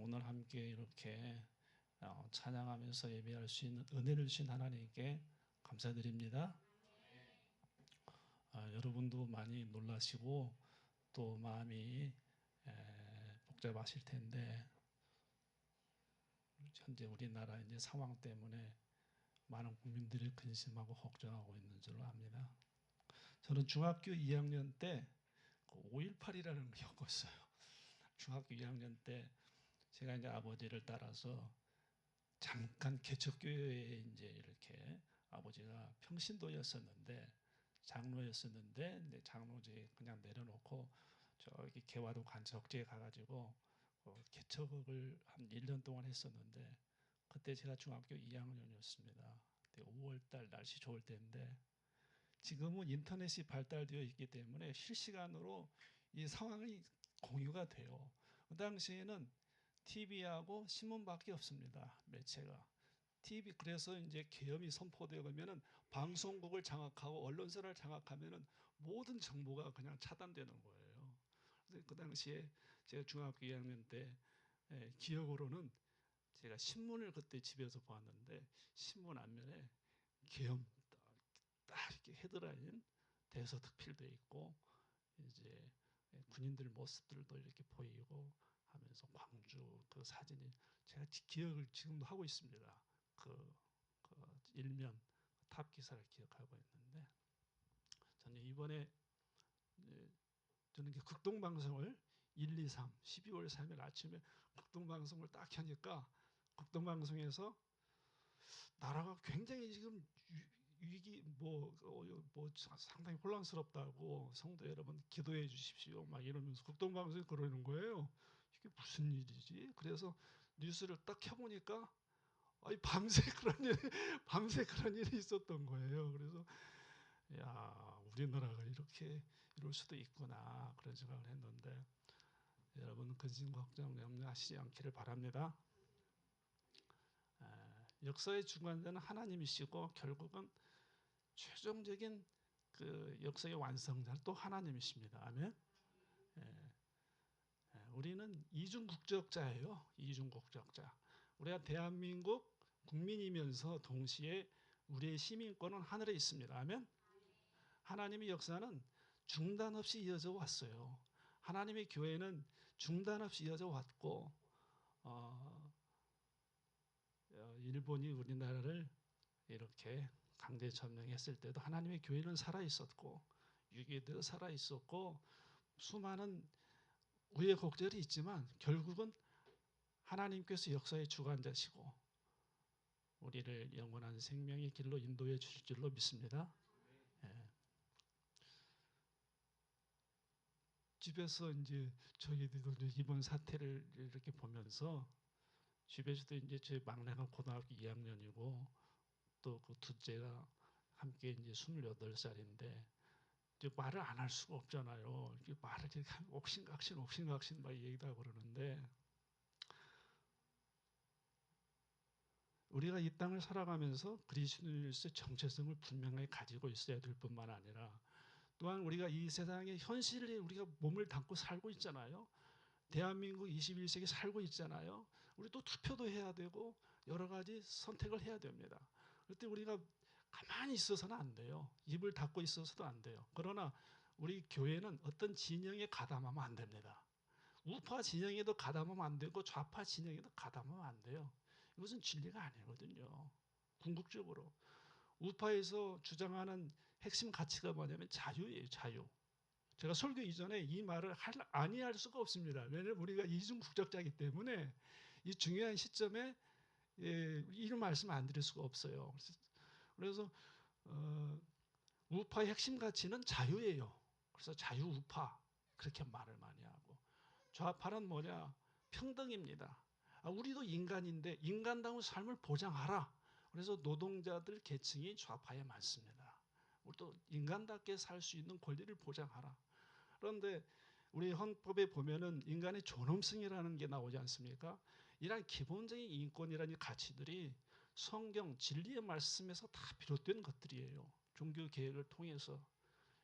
오늘 함께 이렇게 찬양하면서 예배할 수 있는 은혜를 주신 하나님께 감사드립니다. 여러분도 많이 놀라시고 또 마음이 복잡하실 텐데 현재 우리나라 이제 상황 때문에 많은 국민들이 근심하고 걱정하고 있는 줄로 압니다. 저는 중학교 2학년 때 5.18이라는 걸 겪었어요. 중학교 2학년 때 제가 이제 아버지를 따라서 잠깐 개척교회에 이제 이렇게 아버지가 평신도였었는데 장로였었는데 장로직에 그냥 내려놓고 저기 개화도 관적지에 가가지고 개척을 한 1년 동안 했었는데 그때 제가 중학교 2학년이었습니다. 그때 5월달 날씨 좋을 때인데 지금은 인터넷이 발달되어 있기 때문에 실시간으로 이 상황이 공유가 돼요. 그 당시에는 TV하고 신문밖에 없습니다. 매체가. TV 그래서 이제 계엄이 선포되면은 방송국을 장악하고 언론사를 장악하면은 모든 정보가 그냥 차단되는 거예요. 그 당시에 제가 중학교 2학년 때 기억으로는 제가 신문을 그때 집에서 보았는데 신문 앞면에 계엄 딱 이렇게 헤드라인 대서특필돼 있고 이제 군인들 모습들도 이렇게 보이고 하면서 광주 그 사진이 제가 기억을 지금도 하고 있습니다. 그 일면 탑 기사를 기억하고 있는데 저는 이번에 저는 극동방송을 1, 2, 3 12월 3일 아침에 극동방송을 딱 켜니까 극동방송에서 나라가 굉장히 지금 위기 뭐 상당히 혼란스럽다고 성도 여러분 기도해 주십시오 막 이러면서 극동방송이 그러는 거예요. 이게 무슨 일이지? 그래서 뉴스를 딱 켜보니까 밤새 그런 일이 있었던 거예요. 그래서 야 우리나라가 이렇게 이럴 수도 있구나 그런 생각을 했는데 여러분 근심 걱정 염려하시지 않기를 바랍니다. 역사의 주관자는 하나님이시고 결국은 최종적인 그 역사의 완성자는 또 하나님이십니다. 아멘. 우리는 이중 국적자예요. 이중 국적자. 우리가 대한민국 국민이면서 동시에 우리의 시민권은 하늘에 있습니다. 아멘. 하나님의 역사는 중단 없이 이어져 왔어요. 하나님의 교회는 중단 없이 이어져 왔고 일본이 우리나라를 이렇게 강제 점령했을 때도 하나님의 교회는 살아 있었고 6.25도 살아 있었고 수많은 우여곡절이 있지만 결국은 하나님께서 역사의 주관자시고 우리를 영원한 생명의 길로 인도해 주실 줄로 믿습니다. 집에서 이제 저희들도 이번 사태를 이렇게 보면서 집에서도 이제 제 막내가 고등학교 2학년이고 또 그 둘째가 함께 이제 28살인데 이제 말을 안 할 수가 없잖아요. 이렇게 말을 이렇게 옥신각신 막 얘기도 하고 그러는데 우리가 이 땅을 살아가면서 그리스도인으로서의 정체성을 분명하게 가지고 있어야 될 뿐만 아니라 또한 우리가 이 세상의 현실에 우리가 몸을 담고 살고 있잖아요. 대한민국 21세기 살고 있잖아요. 우리 또 투표도 해야 되고 여러 가지 선택을 해야 됩니다. 그때 우리가 가만히 있어서는 안 돼요. 입을 닫고 있어서도 안 돼요. 그러나 우리 교회는 어떤 진영에 가담하면 안 됩니다. 우파 진영에도 가담하면 안 되고 좌파 진영에도 가담하면 안 돼요. 이것은 진리가 아니거든요. 궁극적으로. 우파에서 주장하는 핵심 가치가 뭐냐면 자유예요. 자유. 제가 설교 이전에 이 말을 아니할 수가 없습니다. 왜냐하면 우리가 이중 국적자이기 때문에 이 중요한 시점에 이런 말씀 안 드릴 수가 없어요. 그래서 우파의 핵심 가치는 자유예요. 그래서 자유우파 그렇게 말을 많이 하고 좌파는 뭐냐? 평등입니다. 우리도 인간인데 인간다운 삶을 보장하라. 그래서 노동자들 계층이 좌파에 많습니다. 우리도 인간답게 살 수 있는 권리를 보장하라. 그런데 우리 헌법에 보면은 인간의 존엄성이라는 게 나오지 않습니까? 이러한 기본적인 인권이라는 가치들이 성경 진리의 말씀에서 다 비롯된 것들이에요. 종교 개혁을 통해서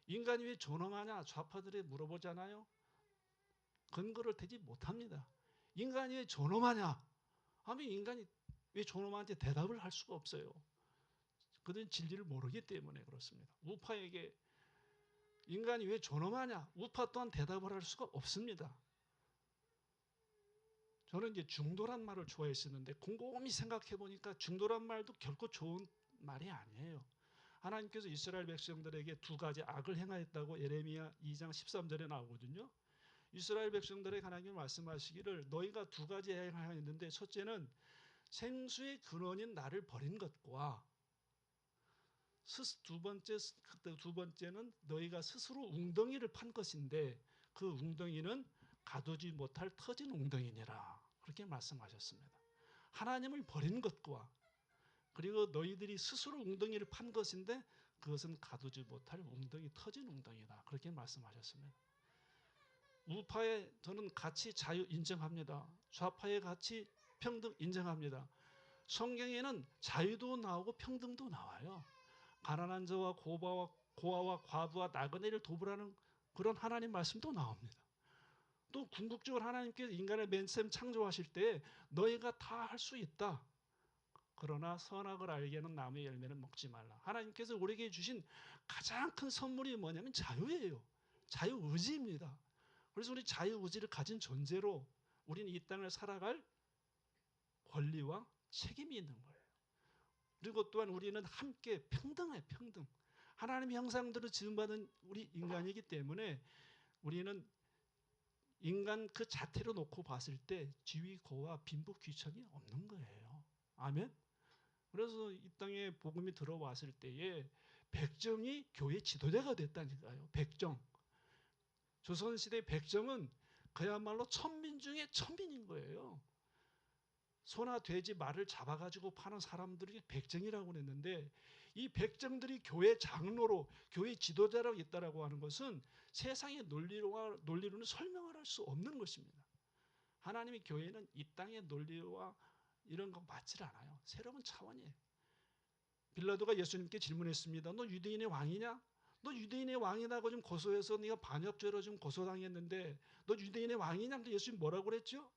인간이 왜 존엄하냐 좌파들이 물어보잖아요. 근거를 대지 못합니다. 인간이 왜 저놈하냐 하면 인간이 왜 저놈한테 대답을 할 수가 없어요. 그들은 진리를 모르기 때문에 그렇습니다. 우파에게 인간이 왜 저놈하냐 우파 또한 대답을 할 수가 없습니다. 저는 이제 중도란 말을 좋아했었는데 곰곰이 생각해 보니까 중도란 말도 결코 좋은 말이 아니에요. 하나님께서 이스라엘 백성들에게 두 가지 악을 행하였다고 예레미야 2장 13절에 나오거든요. 이스라엘 백성들에게 하나님이 말씀하시기를 너희가 두 가지 행하였는데 첫째는 생수의 근원인 나를 버린 것과 두 번째는 너희가 스스로 웅덩이를 판 것인데 그 웅덩이는 가두지 못할 터진 웅덩이니라. 그렇게 말씀하셨습니다. 하나님을 버린 것과 그리고 너희들이 스스로 웅덩이를 판 것인데 그것은 가두지 못할 웅덩이, 터진 웅덩이다. 그렇게 말씀하셨습니다. 우파의 저는 가치 자유 인정합니다. 좌파의 가치 평등 인정합니다. 성경에는 자유도 나오고 평등도 나와요. 가난한 자와 고아와 과부와 나그네를 돕으라는 그런 하나님 말씀도 나옵니다. 또 궁극적으로 하나님께서 인간을 맨 처음 창조하실 때 너희가 다 할 수 있다. 그러나 선악을 알게는 나무의 열매는 먹지 말라. 하나님께서 우리에게 주신 가장 큰 선물이 뭐냐면 자유예요. 자유의지입니다. 그래서 우리 자유의지를 가진 존재로 우리는 이 땅을 살아갈 권리와 책임이 있는 거예요. 그리고 또한 우리는 함께 평등해 평등. 하나님의 형상대로 지음받은 우리 인간이기 때문에 우리는 인간 그 자태로 놓고 봤을 때 지위, 고와 빈부, 귀천이 없는 거예요. 아멘. 그래서 이 땅에 복음이 들어왔을 때에 백정이 교회 지도자가 됐다니까요. 백정. 조선시대 백정은 그야말로 천민 중에 천민인 거예요. 소나 돼지 말을 잡아가지고 파는 사람들이 백정이라고 그랬는데 이 백정들이 교회 장로로 교회 지도자라고 있다라고 하는 것은 세상의 논리로는 설명을 할 수 없는 것입니다. 하나님의 교회는 이 땅의 논리와 이런 거 맞질 않아요. 새로운 차원이에요. 빌라도가 예수님께 질문했습니다. 너 유대인의 왕이냐? 너 유대인의 왕이라고 좀 고소해서 네가 반역죄로 좀 고소당했는데 너 유대인의 왕이냐? 예수님 뭐라고 그랬죠?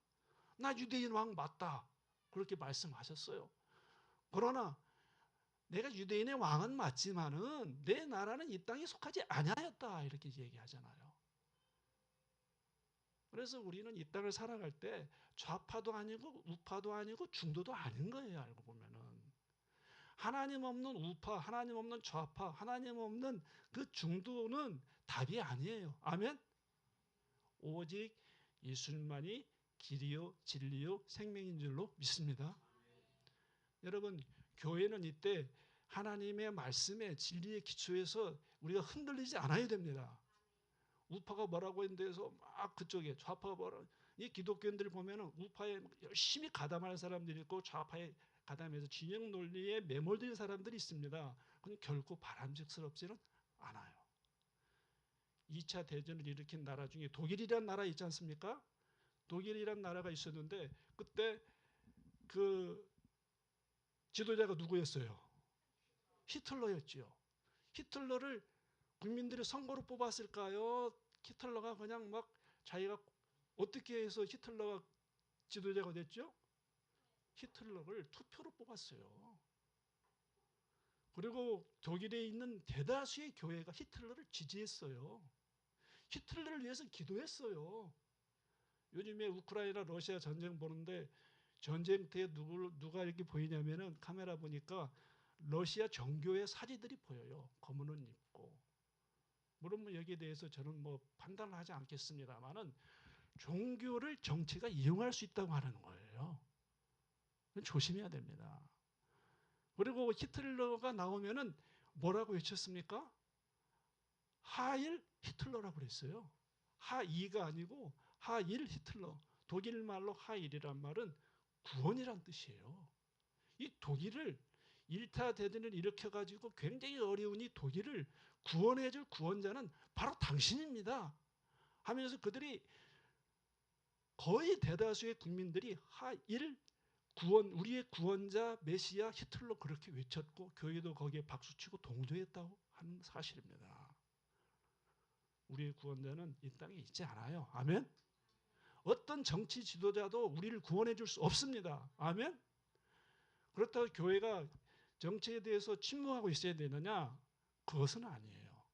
나 유대인 왕 맞다. 그렇게 말씀하셨어요. 그러나 내가 유대인의 왕은 맞지만은 내 나라는 이 땅에 속하지 아니하였다 이렇게 얘기하잖아요. 그래서 우리는 이 땅을 살아갈 때 좌파도 아니고 우파도 아니고 중도도 아닌 거예요. 알고 보면은 하나님 없는 우파, 하나님 없는 좌파, 하나님 없는 그 중도는 답이 아니에요. 아멘. 오직 예수님만이 길이요 진리요 생명인 줄로 믿습니다. 여러분 교회는 이때 하나님의 말씀에 진리의 기초에서 우리가 흔들리지 않아야 됩니다. 우파가 뭐라고 했는데 해서 막 그쪽에 좌파가 뭐라고 이 기독교인들 보면은 우파에 열심히 가담하는 사람들이 있고 좌파에 가담해서 진영 논리에 매몰된 사람들이 있습니다. 그건 결코 바람직스럽지는 않아요. 2차 대전을 일으킨 나라 중에 독일이라는 나라 있지 않습니까? 독일이라는 나라가 있었는데 그때 그 지도자가 누구였어요? 히틀러였지요. 히틀러를 국민들이 선거로 뽑았을까요? 히틀러가 그냥 막 자기가 어떻게 해서 히틀러가 지도자가 됐죠? 히틀러를 투표로 뽑았어요. 그리고 독일에 있는 대다수의 교회가 히틀러를 지지했어요. 히틀러를 위해서 기도했어요. 요즘에 우크라이나 러시아 전쟁 보는데 전쟁터에 누가 이렇게 보이냐면은 카메라 보니까 러시아 정교의 사리들이 보여요. 검은 옷 입고. 물론 뭐 여기에 대해서 저는 뭐 판단을 하지 않겠습니다만은 종교를 정치가 이용할 수 있다고 하는 거예요. 조심해야 됩니다. 그리고 히틀러가 나오면은 뭐라고 외쳤습니까? 하일 히틀러라고 그랬어요. 하이가 아니고 하일 히틀러. 독일 말로 하일이란 말은 구원이란 뜻이에요. 이 독일을 1차 대전을 일으켜가지고 굉장히 어려운 이 독일을 구원해줄 구원자는 바로 당신입니다. 하면서 그들이 거의 대다수의 국민들이 하일 구원, 우리의 구원자 메시아 히틀러 그렇게 외쳤고 교회도 거기에 박수치고 동조했다고 하는 사실입니다. 우리의 구원자는 이 땅에 있지 않아요. 아멘. 어떤 정치 지도자도 우리를 구원해 줄 수 없습니다. 아멘? 그렇다고 교회가 정치에 대해서 침묵하고 있어야 되느냐? 그것은 아니에요.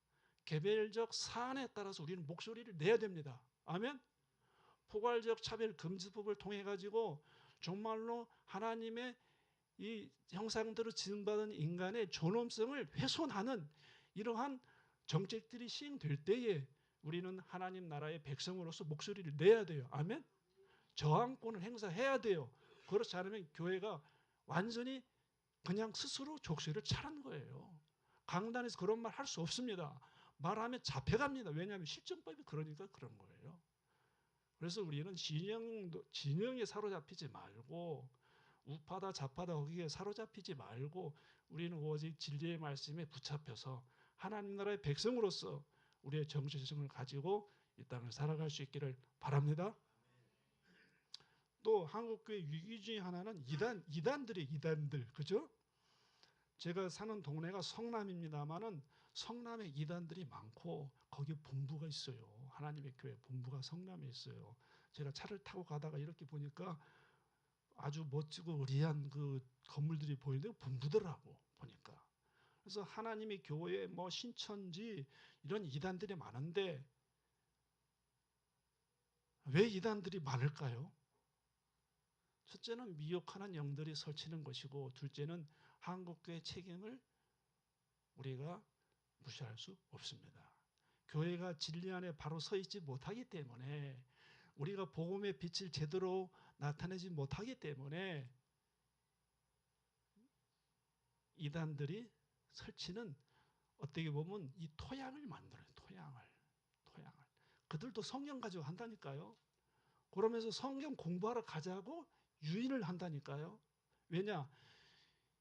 개별적 사안에 따라서 우리는 목소리를 내야 됩니다. 아멘? 포괄적 차별 금지법을 통해 가지고 정말로 하나님의 이 형상대로 지음받은 인간의 존엄성을 훼손하는 이러한 정책들이 시행될 때에 우리는 하나님 나라의 백성으로서 목소리를 내야 돼요. 아멘? 저항권을 행사해야 돼요. 그렇지 않으면 교회가 완전히 그냥 스스로 족쇄를 차는 거예요. 강단에서 그런 말 할 수 없습니다. 말하면 잡혀갑니다. 왜냐하면 실정법이 그러니까 그런 거예요. 그래서 우리는 진영에 사로잡히지 말고 우파다 좌파다 거기에 사로잡히지 말고 우리는 오직 진리의 말씀에 붙잡혀서 하나님 나라의 백성으로서 우리의 정체성을 가지고 이 땅을 살아갈 수 있기를 바랍니다. 또 한국교회 위기 중에 하나는 이단들, 그죠? 제가 사는 동네가 성남입니다만은 성남에 이단들이 많고 거기에 본부가 있어요. 하나님의 교회 본부가 성남에 있어요. 제가 차를 타고 가다가 이렇게 보니까 아주 멋지고 의리한 그 건물들이 보이는데 본부더라고 보니까. 그래서 하나님의 교회 뭐 신천지 이런 이단들이 많은데 왜 이단들이 많을까요? 첫째는 미혹하는 영들이 설치는 것이고 둘째는 한국교회의 책임을 우리가 무시할 수 없습니다. 교회가 진리 안에 바로 서 있지 못하기 때문에 우리가 복음의 빛을 제대로 나타내지 못하기 때문에 이단들이 설치는 어떻게 보면 이 토양을 만들어요. 토양을. 그들도 성경 가지고 한다니까요. 그러면서 성경 공부하러 가자고 유인을 한다니까요. 왜냐?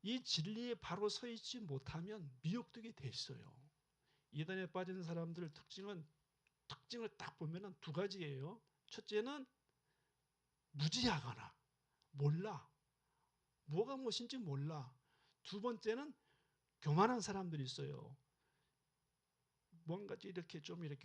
이 진리에 바로 서 있지 못하면 미혹되게 돼 있어요. 이단에 빠진 사람들 특징을 딱 보면 두 가지예요. 첫째는 무지하거나 몰라. 뭐가 무엇인지 몰라. 두 번째는 교만한 사람들이 있어요. 뭔가 이렇게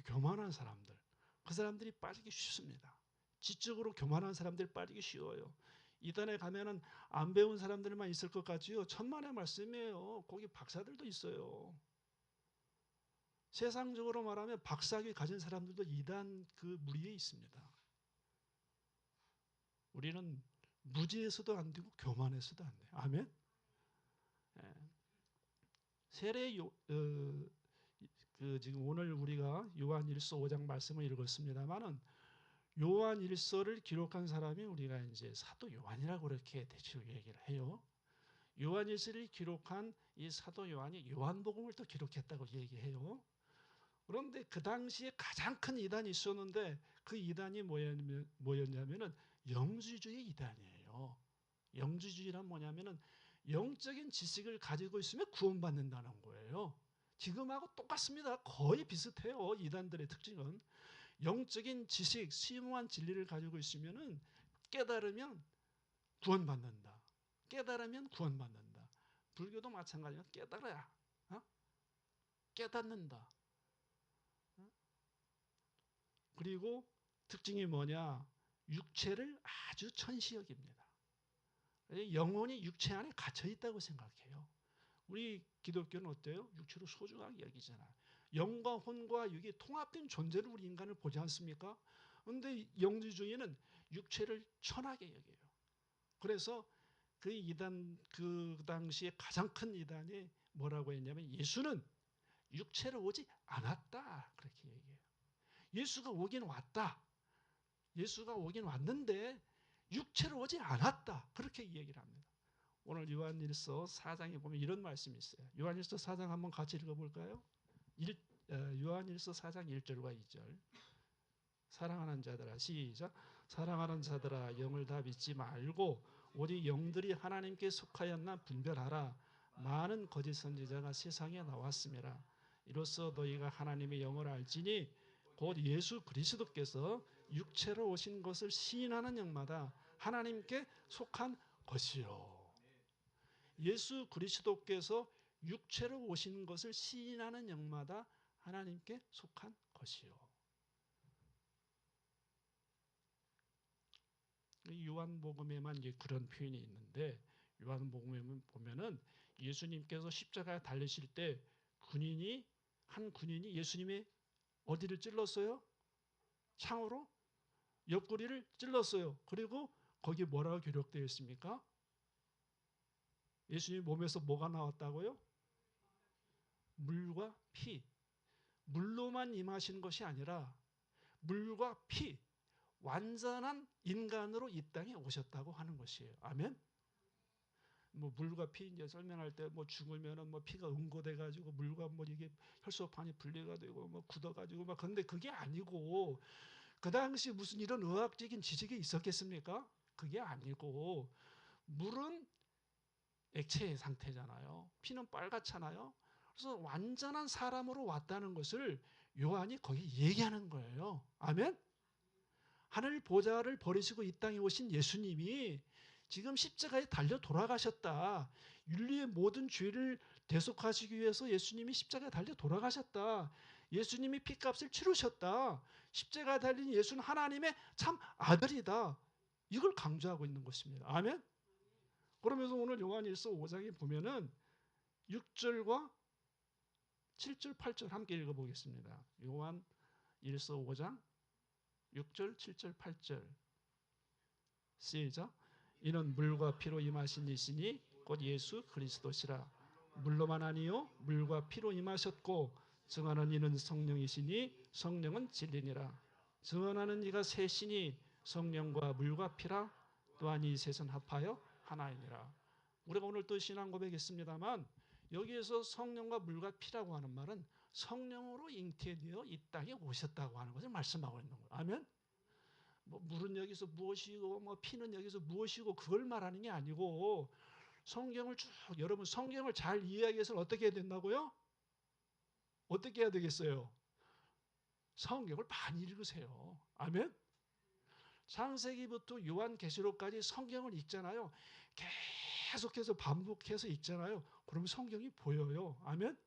교만한 사람들. 그 사람들이 빠지기 쉽습니다. 지적으로 교만한 사람들이 빠지기 쉬워요. 이단에 가면은 안 배운 사람들만 있을 것 같지요. 천만의 말씀이에요. 거기 박사들도 있어요. 세상적으로 말하면 박사학위 가진 사람들도 이단 그 무리에 있습니다. 우리는 무지해서도 안 되고 교만해서도 안 돼요. 아멘? 예. 지금 오늘 우리가 요한일서 5장 말씀을 읽었습니다만은 요한일서를 기록한 사람이 우리가 이제 사도 요한이라고 그렇게 대충 얘기를 해요. 요한일서를 기록한 이 사도 요한이 요한복음을 또 기록했다고 얘기해요. 그런데 그 당시에 가장 큰 이단이 있었는데 그 이단이 뭐였냐면은 영주주의 이단이에요. 영주주의란 뭐냐면은 영적인 지식을 가지고 있으면 구원받는다는 거예요. 지금하고 똑같습니다. 거의 비슷해요. 이단들의 특징은. 영적인 지식, 심오한 진리를 가지고 있으면은 깨달으면 구원받는다. 깨달으면 구원받는다. 불교도 마찬가지야. 깨달아야 깨닫는다. 그리고 특징이 뭐냐? 육체를 아주 천시 여깁니다. 영혼이 육체 안에 갇혀 있다고 생각해요. 우리 기독교는 어때요? 육체를 소중하게 여기잖아요. 영과 혼과 육이 통합된 존재를 우리 인간을 보지 않습니까? 그런데 영주주의는 육체를 천하게 여겨요. 그래서 그 이단, 그 당시에 가장 큰 이단이 뭐라고 했냐면 예수는 육체로 오지 않았다. 그렇게 얘기해요. 예수가 오긴 왔다. 예수가 오긴 왔는데 육체로 오지 않았다. 그렇게 얘기를 합니다. 오늘 요한일서 4장에 보면 이런 말씀이 있어요. 요한일서 4장 한번 같이 읽어볼까요? 요한일서 4장 1절과 2절. 사랑하는 자들아, 시작. 사랑하는 자들아, 영을 다 믿지 말고 오직 영들이 하나님께 속하였나 분별하라. 많은 거짓 선지자가 세상에 나왔음이라. 이로써 너희가 하나님의 영을 알지니 곧 예수 그리스도께서 육체로 오신 것을 시인하는 영마다 하나님께 속한 것이요. 예수 그리스도께서 육체로 오신 것을 시인하는 영마다 하나님께 속한 것이요. 요한복음에만 이제 그런 표현이 있는데 요한복음에 보면은 예수님께서 십자가에 달리실 때 한 군인이 예수님의 어디를 찔렀어요? 창으로 옆구리를 찔렀어요. 그리고 거기에 뭐라고 기록되어 있습니까? 예수님 몸에서 뭐가 나왔다고요? 물과 피. 물로만 임하신 것이 아니라 물과 피, 완전한 인간으로 이 땅에 오셨다고 하는 것이에요. 아멘. 뭐 물과 피 이제 설명할 때 뭐 죽으면은 뭐 피가 응고돼 가지고 물과 뭐 이게 혈소판이 분리가 되고 뭐 굳어 가지고 막 근데 그게 아니고 그 당시 무슨 이런 의학적인 지식이 있었겠습니까? 그게 아니고 물은 액체의 상태잖아요. 피는 빨갛잖아요. 그래서 완전한 사람으로 왔다는 것을 요한이 거기 얘기하는 거예요. 아멘. 하늘 보좌를 버리시고 이 땅에 오신 예수님이 지금 십자가에 달려 돌아가셨다. 윤리의 모든 죄를 대속하시기 위해서 예수님이 십자가에 달려 돌아가셨다. 예수님이 피값을 치르셨다. 십자가에 달린 예수는 하나님의 참 아들이다. 이걸 강조하고 있는 것입니다. 아멘. 그러면서 오늘 요한일서 5장에 보면은 6절과 7절, 8절 함께 읽어보겠습니다. 요한일서 5장 6절, 7절, 8절 시작. 이는 물과 피로 임하신 이시니 곧 예수 그리스도시라. 물로만 아니요 물과 피로 임하셨고 증언하는 이는 성령이시니 성령은 진리니라. 증언하는 이가 셋이니 성령과 물과 피라. 또한 이 셋은 합하여 하나이니라. 우리가 오늘 또 신앙 고백했습니다만 여기에서 성령과 물과 피라고 하는 말은 성령으로 잉태되어 이 땅에 오셨다고 하는 것을 말씀하고 있는 거예요. 아멘. 뭐 물은 여기서 무엇이고 뭐 피는 여기서 무엇이고 그걸 말하는 게 아니고 성경을 쭉 여러분 성경을 잘 이해하기 위해서는 어떻게 해야 된다고요? 어떻게 해야 되겠어요? 성경을 많이 읽으세요. 아멘. 창세기부터 요한계시록까지 성경을 읽잖아요. 계속해서 반복해서 읽잖아요. 그러면 성경이 보여요. 아멘.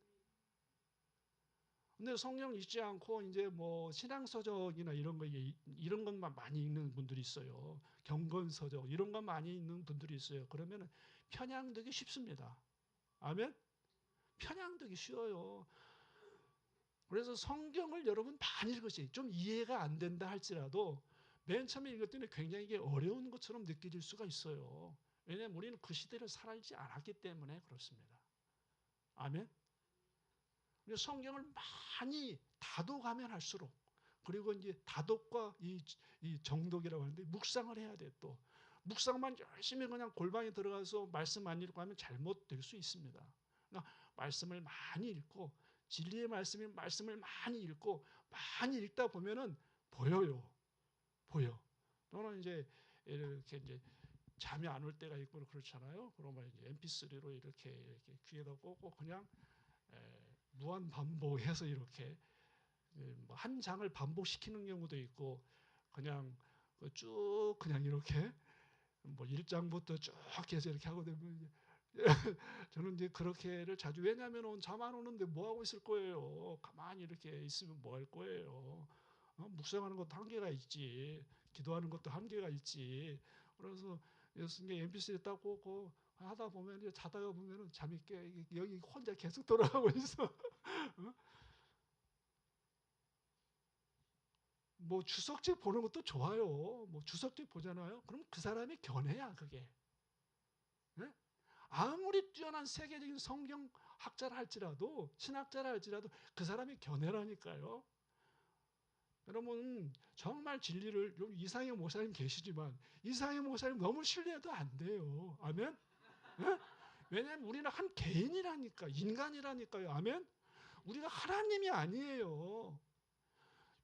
근데 성경 읽지 않고 이제 뭐 신앙서적이나 이런 것만 많이 읽는 분들이 있어요. 경건서적 이런 것 많이 읽는 분들이 있어요. 그러면 편향되기 쉽습니다. 아멘. 편향되기 쉬워요. 그래서 성경을 여러분 많이 읽으세요. 좀 이해가 안 된다 할지라도 맨 처음에 읽을 때는 굉장히 이게 어려운 것처럼 느껴질 수가 있어요. 왜냐하면 우리는 그 시대를 살지 않았기 때문에 그렇습니다. 아멘. 성경을 많이 다독하면 할수록 그리고 이제 다독과 이 정독이라고 하는데 묵상을 해야 돼. 또 묵상만 열심히 그냥 골방에 들어가서 말씀 안 읽고 하면 잘못될 수 있습니다. 그러니까 말씀을 많이 읽고 진리의 말씀을 많이 읽고 많이 읽다 보면은 보여요. 보여. 또는 이제 이렇게 이제 잠이 안 올 때가 있고 그렇잖아요. 그러면 이제 MP3로 이렇게 귀에다 꽂고 그냥 무한 반복해서 이렇게 뭐 한 장을 반복시키는 경우도 있고 그냥 쭉 그냥 이렇게 뭐 1장부터 쭉 해서 이렇게 하고 되면 저는 이제 그렇게를 자주 왜냐하면 잠 안 오는데 뭐 하고 있을 거예요. 가만히 이렇게 있으면 뭐 할 거예요. 묵상하는 것도 한계가 있지. 기도하는 것도 한계가 있지. 그래서 MP3 딱 꽂고 하다 보면 이제 자다가 보면은 잠이 깨 여기 혼자 계속 돌아가고 있어. 뭐 주석책 보는 것도 좋아요. 뭐 주석책 보잖아요. 그럼 그 사람의 견해야 그게. 네? 아무리 뛰어난 세계적인 성경학자라 할지라도 신학자라 할지라도 그 사람의 견해라니까요. 여러분 정말 진리를 이상형 목사님 계시지만 이상형 목사님 너무 신뢰해도 안 돼요. 아멘. 네? 왜냐하면 우리는 한 개인이라니까 인간이라니까요. 아멘. 우리가 하나님이 아니에요.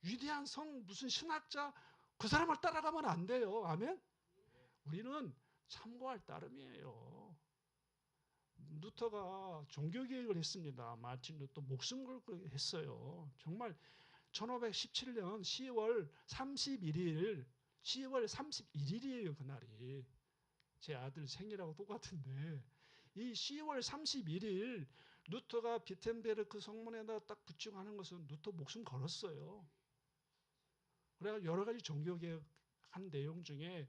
위대한 무슨 신학자 그 사람을 따라가면 안 돼요. 아멘. 우리는 참고할 따름이에요. 루터가 종교개혁을 했습니다. 마틴 루터 목숨 걸고 했어요. 정말 1517년 10월 31일 10월 31일이에요. 그날이 제 아들 생일하고 똑같은데 이 10월 31일 루터가 비텐베르크 성문에다 딱 붙이고 하는 것은 루터 목숨 걸었어요. 그래서 여러 가지 종교개혁한 내용 중에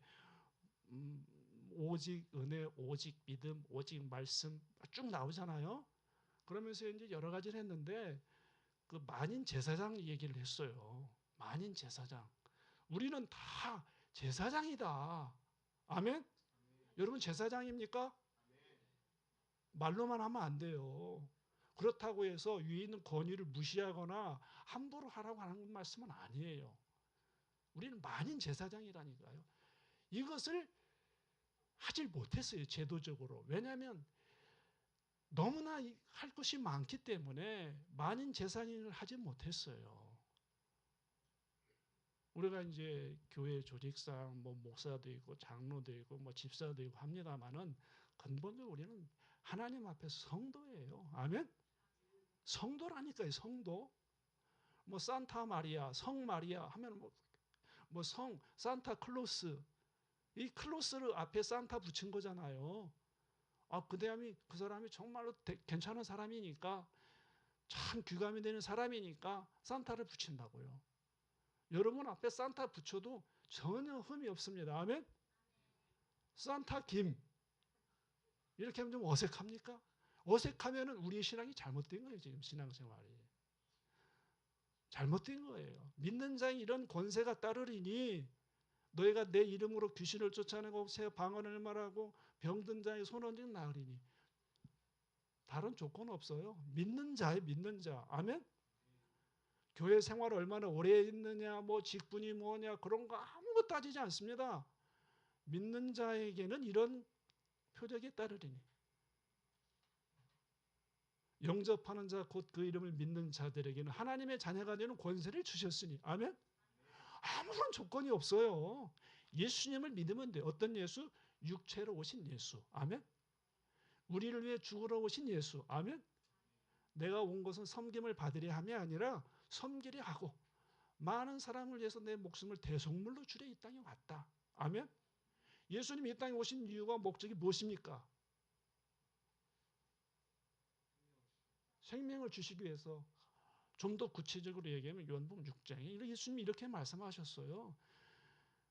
오직 은혜, 오직 믿음, 오직 말씀 쭉 나오잖아요. 그러면서 이제 여러 가지를 했는데 그 만인 제사장 얘기를 했어요. 만인 제사장. 우리는 다 제사장이다. 아멘? 여러분 제사장입니까? 말로만 하면 안 돼요. 그렇다고 해서 위에 있는 권위를 무시하거나 함부로 하라고 하는 말씀은 아니에요. 우리는 만인 제사장이라니까요. 이것을 하질 못했어요. 제도적으로. 왜냐하면 너무나 할 것이 많기 때문에 만인 제사장을 하지 못했어요. 우리가 이제 교회 조직상 뭐 목사도 있고 장로도 있고 뭐 집사도 있고 합니다만은 근본적으로 우리는 하나님 앞에서 성도예요. 아멘? 성도라니까요. 성도. 뭐 산타 마리아, 성 마리아 하면 뭐 성 산타 클로스, 이 클로스를 앞에 산타 붙인 거잖아요. 그 사람이 정말로 괜찮은 사람이니까 참 귀감이 되는 사람이니까 산타를 붙인다고요. 여러분 앞에 산타 붙여도 전혀 흠이 없습니다. 아멘? 산타 김 이렇게 하면 좀 어색합니까? 어색하면 우리의 신앙이 잘못된 거예요. 지금 신앙생활이. 잘못된 거예요. 믿는 자에 이런 권세가 따르리니 너희가 내 이름으로 귀신을 쫓아내고 새 방언을 말하고 병든 자의 손 얹은 나으리니. 다른 조건 없어요. 믿는 자에 믿는 자. 아멘? 교회 생활을 얼마나 오래 했느냐, 뭐 직분이 뭐냐 그런 거 아무것도 따지지 않습니다. 믿는 자에게는 이런 표적이 따르리니. 영접하는 자 곧 그 이름을 믿는 자들에게는 하나님의 자녀가 되는 권세를 주셨으니. 아멘? 아무런 조건이 없어요. 예수님을 믿으면 돼. 어떤 예수? 육체로 오신 예수. 아멘? 우리를 위해 죽으러 오신 예수. 아멘? 내가 온 것은 섬김을 받으려 함이 아니라 섬기려 하고 많은 사람을 위해서 내 목숨을 대속물로 주려 이 땅에 왔다. 아멘? 예수님이 이 땅에 오신 이유가 목적이 무엇입니까? 생명을 주시기 위해서. 좀 더 구체적으로 얘기하면 요한복음 6장에 예수님이 이렇게 말씀하셨어요.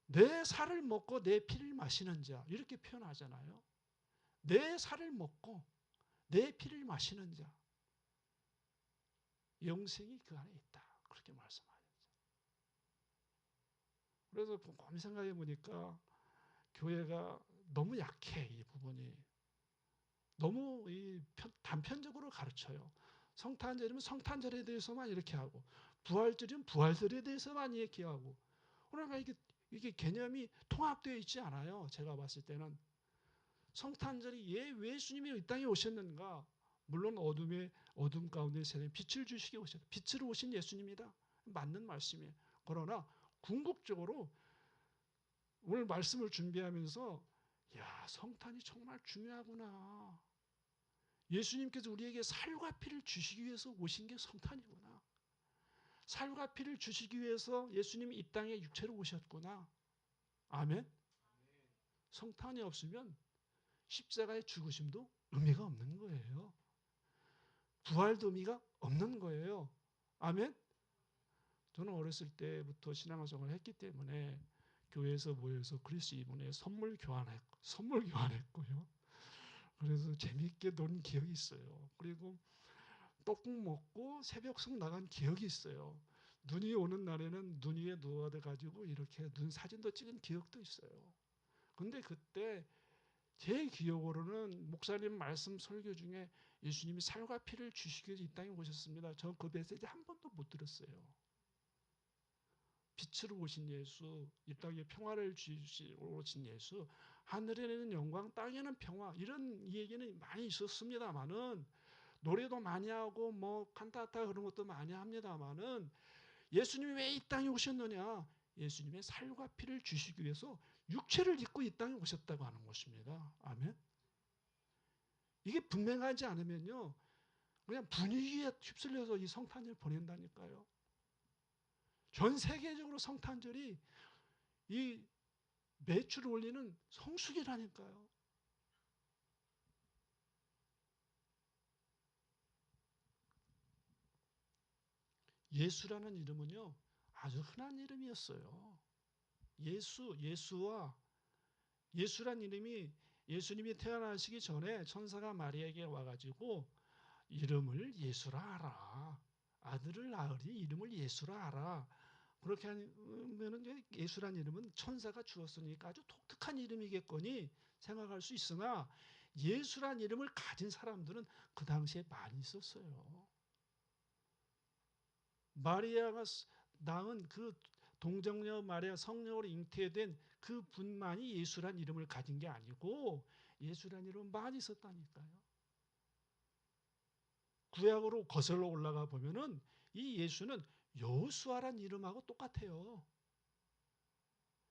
내 살을 먹고 내 피를 마시는 자 이렇게 표현하잖아요. 내 살을 먹고 내 피를 마시는 자 영생이 그 안에 있다. 그렇게 말씀하셨죠. 그래서 곰곰이 생각해 보니까 교회가 너무 약해. 이 부분이. 너무 단편적으로 가르쳐요. 성탄절이면 성탄절에 대해서만 이렇게 하고 부활절이면 부활절에 대해서만 얘기하고 그러니까 이게 개념이 통합되어 있지 않아요. 제가 봤을 때는 성탄절이 왜 예수님이 이 땅에 오셨는가? 물론 어둠 가운데 세상에 빛을 주시기 오셨다. 빛으로 오신 예수님이다. 맞는 말씀이에요. 그러나 궁극적으로 오늘 말씀을 준비하면서 야, 성탄이 정말 중요하구나. 예수님께서 우리에게 살과 피를 주시기 위해서 오신 게 성탄이구나. 살과 피를 주시기 위해서 예수님이 이 땅에 육체로 오셨구나. 아멘. 성탄이 없으면 십자가의 죽으심도 의미가 없는 거예요. 부활도 의미가 없는 거예요. 아멘. 저는 어렸을 때부터 신앙생활을 했기 때문에 교회에서 모여서 그리스도 이분에 선물 교환했고요. 그래서 재미있게 논 기억이 있어요. 그리고 떡국 먹고 새벽송 나간 기억이 있어요. 눈이 오는 날에는 눈 위에 누워가지고 이렇게 눈 사진도 찍은 기억도 있어요. 근데 그때 제 기억으로는 목사님 말씀 설교 중에 예수님이 살과 피를 주시기 위해서 이 땅에 오셨습니다. 저는 그 메시지 한 번도 못 들었어요. 빛으로 오신 예수, 이 땅에 평화를 주시러 오신 예수, 하늘에는 영광, 땅에는 평화 이런 얘기는 많이 있었습니다만은 노래도 많이 하고 뭐 칸타타 그런 것도 많이 합니다만은 예수님이 왜 이 땅에 오셨느냐? 예수님의 살과 피를 주시기 위해서 육체를 입고 이 땅에 오셨다고 하는 것입니다. 아멘. 이게 분명하지 않으면요, 그냥 분위기에 휩쓸려서 이 성탄절 보낸다니까요. 전 세계적으로 성탄절이 이 매출을 올리는 성수기라니까요. 예수라는 이름은요, 아주 흔한 이름이었어요. 예수와 예수란 이름이 예수님이 태어나시기 전에 천사가 마리아에게 와가지고 이름을 예수라 하라. 아들을 낳으리 이름을 예수라 하라. 그렇게 하면 예수란 이름은 천사가 주었으니까 아주 독특한 이름이겠거니 생각할 수 있으나 예수란 이름을 가진 사람들은 그 당시에 많이 있었어요. 마리아가 낳은 그 동정녀 마리아 성령으로 잉태된 그 분만이 예수란 이름을 가진 게 아니고 예수란 이름은 많이 있었다니까요. 구약으로 거슬러 올라가 보면은 이 예수는 여호수아란 이름하고 똑같아요.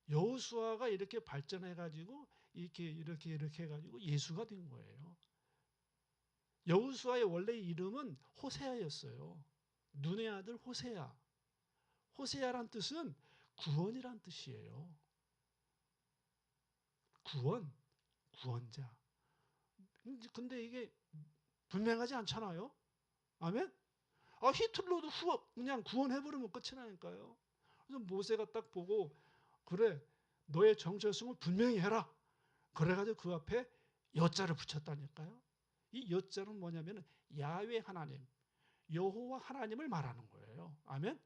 여호수아가 이렇게 발전해가지고 이렇게 해가지고 예수가 된 거예요. 여호수아의 원래 이름은 호세아였어요. 눈의 아들 호세아. 호세아란 뜻은 구원이란 뜻이에요. 구원, 구원자. 근데 이게 분명하지 않잖아요. 아멘? 히틀러도 그냥 구원해버리면 끝이라니까요. 그래서 모세가 딱 보고 그래 너의 정체성을 분명히 해라. 그래가지고 그 앞에 여자를 붙였다니까요. 이 여자는 뭐냐면 야훼 하나님, 여호와 하나님을 말하는 거예요. 아멘?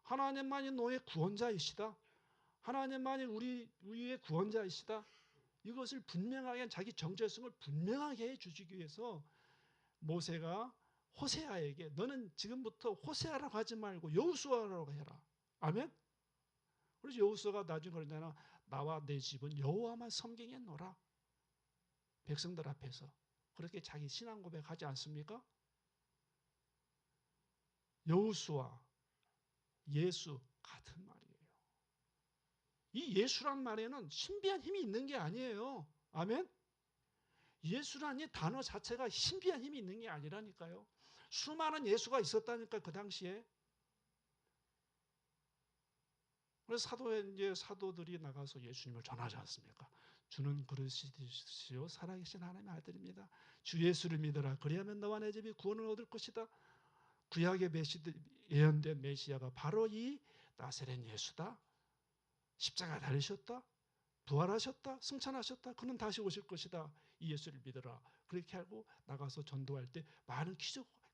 하나님만이 너의 구원자이시다. 하나님만이 우리의 구원자이시다. 이것을 분명하게 자기 정체성을 분명하게 해주시기 위해서 모세가 호세아에게 너는 지금부터 호세아라고 하지 말고 여호수아라고 해라. 아멘? 그래서 여호수아가 나중에 그러잖아. 나와 내 집은 여호와만 섬기겠노라. 백성들 앞에서. 그렇게 자기 신앙 고백하지 않습니까? 여호수아, 예수 같은 말이에요. 이 예수란 말에는 신비한 힘이 있는 게 아니에요. 아멘? 예수란 이 단어 자체가 신비한 힘이 있는 게 아니라니까요. 수많은 예수가 있었다니까 그 당시에. 그래서 사도들이 나가서 예수님을 전하지 않습니까? 주는 그러시오 살아계신 하나님의 아들입니다. 주 예수를 믿어라. 그리하면 너와 내 집이 구원을 얻을 것이다. 구약의 예언된 메시아가 바로 이 나사렛 예수다. 십자가 달리셨다. 부활하셨다. 승천하셨다. 그는 다시 오실 것이다. 이 예수를 믿어라. 그렇게 하고 나가서 전도할 때 많은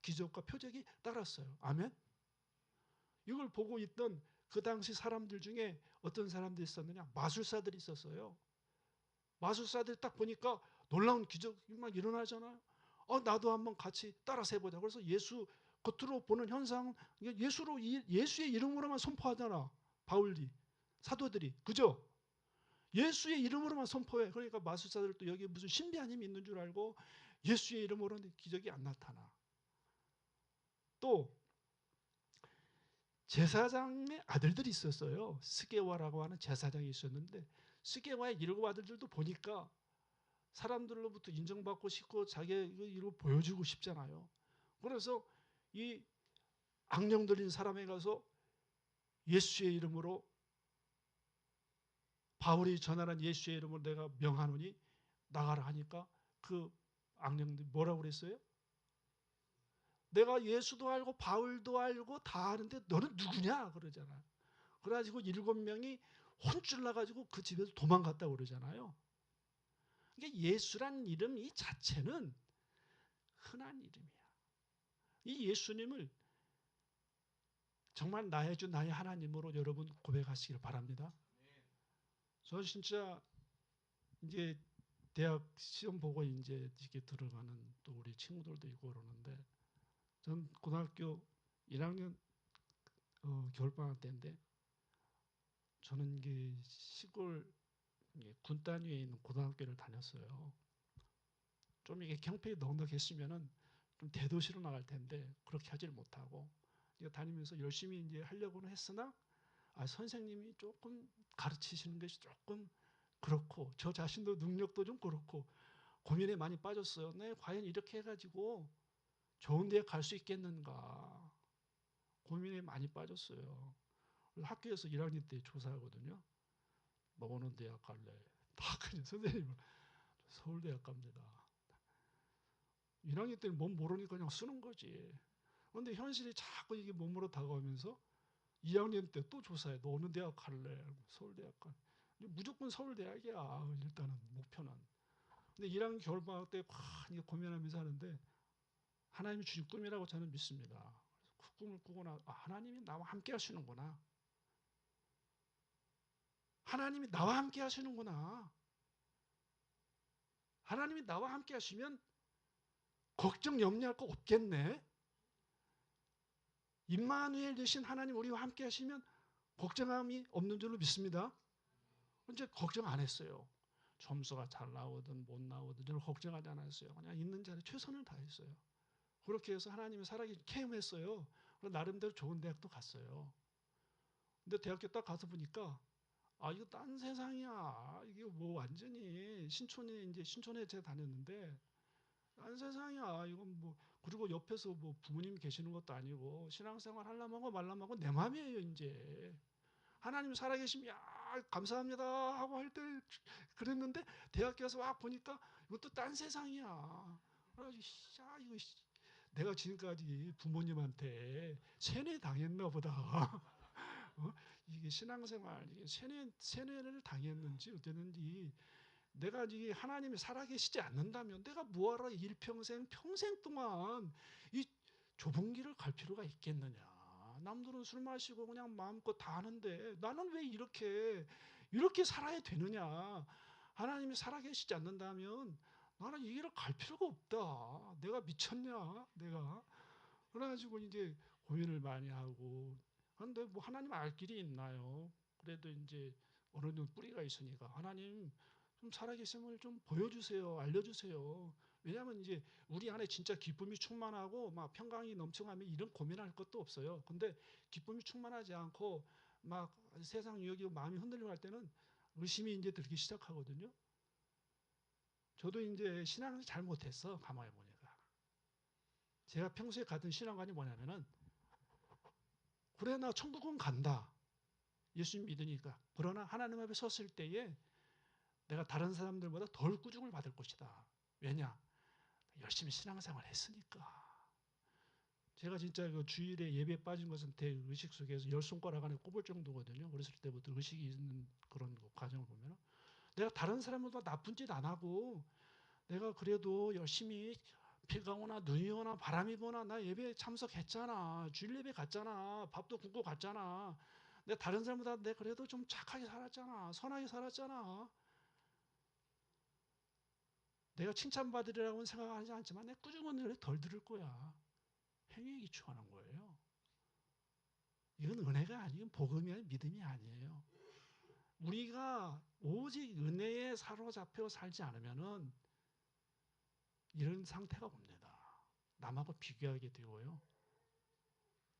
기적과 표적이 따랐어요. 아멘? 이걸 보고 있던 그 당시 사람들 중에 어떤 사람들이 있었느냐? 마술사들이 있었어요. 마술사들이 딱 보니까 놀라운 기적이 막 일어나잖아요. 나도 한번 같이 따라서 해보자. 그래서 예수 겉으로 보는 현상, 예수의 이름으로만 선포하잖아. 바울이, 사도들이. 그죠? 예수의 이름으로만 선포해. 그러니까 마술사들도 여기 무슨 신비한 힘이 있는 줄 알고 예수의 이름으로는 기적이 안 나타나. 또 제사장의 아들들이 있었어요. 스게와라고 하는 제사장이 있었는데 스게와의 7 아들들도 보니까 사람들로부터 인정받고 싶고 자기의 일을 보여주고 싶잖아요. 그래서 이 악령 들린 사람에 가서 예수의 이름으로 바울이 전하는 예수의 이름으로 내가 명하노니 나가라 하니까 그 악령들이 뭐라고 그랬어요? 내가 예수도 알고 바울도 알고 다 아는데 너는 누구냐 그러잖아요. 그래가지고 7명이 혼쭐 나가지고 그 집에서 도망갔다고 그러잖아요. 그러니까 예수란 이름 이 자체는 흔한 이름이야. 이 예수님을 정말 나의 주 나의 하나님으로 여러분 고백하시길 바랍니다. 저 진짜 이제 대학 시험 보고 이제 이렇게 들어가는 또 우리 친구들도 있고 그러는데 전 고등학교 1학년 겨울방학 때인데 저는 이게 시골 군 단위에 있는 고등학교를 다녔어요. 좀 이게 경폐에 넉넉했으면은 좀 대도시로 나갈 텐데 그렇게 하질 못하고 다니면서 열심히 이제 하려고는 했으나 선생님이 조금 가르치시는 것이 조금 그렇고 저 자신도 능력도 좀 그렇고 고민에 많이 빠졌어요. 네, 과연 이렇게 해가지고 좋은 데에 갈 수 있겠는가 고민에 많이 빠졌어요. 학교에서 1학년 때 조사하거든요. 뭐 어느 대학 갈래? 다 그냥 선생님은 서울대학 갑니다. 1학년 때는 몸 모르니까 그냥 쓰는 거지. 그런데 현실이 자꾸 이게 몸으로 다가오면서 2학년 때 또 조사해. 너 어느 대학 갈래? 서울대학 가. 무조건 서울대학이야. 일단은 목표는. 근데 1학년 겨울방학 때 많이 고민하면서 하는데 하나님이 주신 꿈이라고 저는 믿습니다. 그 꿈을 꾸고 하나님이 나와 함께 하시는구나. 하나님이 나와 함께 하시는구나. 하나님이 나와 함께 하시면 걱정 염려할 거 없겠네. 임마누엘 되신 하나님 우리와 함께 하시면 걱정함이 없는 줄로 믿습니다. 이제 걱정 안 했어요. 점수가 잘 나오든 못 나오든 저는 걱정하지 않았어요. 그냥 있는 자리에 최선을 다했어요. 그렇게 해서 하나님이 살아계신 캠했어요. 나름대로 좋은 대학도 갔어요. 근데 대학교 딱 가서 보니까 이거 딴 세상이야. 이게 뭐 완전히 신촌에 제가 다녔는데 딴 세상이야. 이건 뭐 그리고 옆에서 뭐 부모님 계시는 것도 아니고 신앙생활 하려고 말라고 내 맘이에요 이제. 하나님 살아계시면 감사합니다 하고 할 때 그랬는데 대학 가서 와 보니까 이것도 딴 세상이야. 그래가지고 이거 내가 지금까지 부모님한테 세뇌 당했나 보다. 이게 신앙생활 이게 세뇌를 당했는지 어땠는지 내가 이게 하나님이 살아계시지 않는다면 내가 뭐하러 평생 동안 이 좁은 길을 갈 필요가 있겠느냐. 남들은 술 마시고 그냥 마음껏 다 하는데 나는 왜 이렇게 살아야 되느냐. 하나님이 살아계시지 않는다면 나는 이 길을 갈 필요가 없다. 내가 미쳤냐 내가. 그래가지고 이제 고민을 많이 하고 그런데 뭐 하나님 알 길이 있나요? 그래도 이제 어느 정도 뿌리가 있으니까 하나님 좀 살아계심을 좀 보여주세요. 알려주세요. 왜냐하면 이제 우리 안에 진짜 기쁨이 충만하고 막 평강이 넘쳐가면 이런 고민할 것도 없어요. 근데 기쁨이 충만하지 않고 막 세상 유혹이 마음이 흔들리고 할 때는 의심이 이제 들기 시작하거든요. 저도 이제 신앙을 잘 못했어. 가만히 보니까. 제가 평소에 가던 신앙관이 뭐냐면은 그래 나 천국은 간다. 예수님 믿으니까. 그러나 하나님 앞에 섰을 때에 내가 다른 사람들보다 덜 꾸중을 받을 것이다. 왜냐? 열심히 신앙생활 했으니까. 제가 진짜 그 주일에 예배 빠진 것은 대의식 속에서 10손가락 안에 꼽을 정도거든요. 어렸을 때부터 의식이 있는 그런 과정을 보면 내가 다른 사람보다 나쁜 짓 안 하고 내가 그래도 열심히 비가 오나 눈이 오나 바람이 부나 나 예배에 참석했잖아. 주일 예배 갔잖아. 밥도 굶고 갔잖아. 내가 다른 사람보다 내가 그래도 좀 착하게 살았잖아. 선하게 살았잖아. 내가 칭찬받으리라고는 생각하지 않지만 내 꾸중은 그래 덜 들을 거야. 행위에 기초하는 거예요. 이건 은혜가 아니고 복음이 아니고 믿음이 아니에요. 우리가 오직 은혜에 사로잡혀 살지 않으면은 이런 상태가 옵니다. 남하고 비교하게 되고요.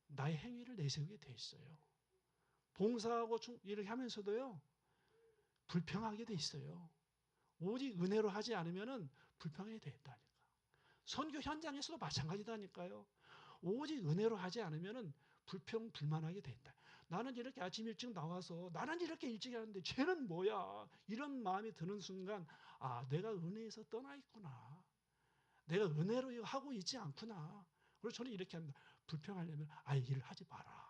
나의 행위를 내세우게 돼 있어요. 봉사하고 이렇게 하면서도요. 불평하게 돼 있어요. 오직 은혜로 하지 않으면은 불평하게 돼 있다니까. 선교 현장에서도 마찬가지다니까요. 오직 은혜로 하지 않으면은 불평불만하게 된다. 나는 이렇게 아침 일찍 나와서 나는 이렇게 일찍 하는데 쟤는 뭐야? 이런 마음이 드는 순간 내가 은혜에서 떠나 있구나. 내가 은혜로 이거 하고 있지 않구나. 그래서 저는 이렇게 합니다. 불평하려면 일을 하지 마라.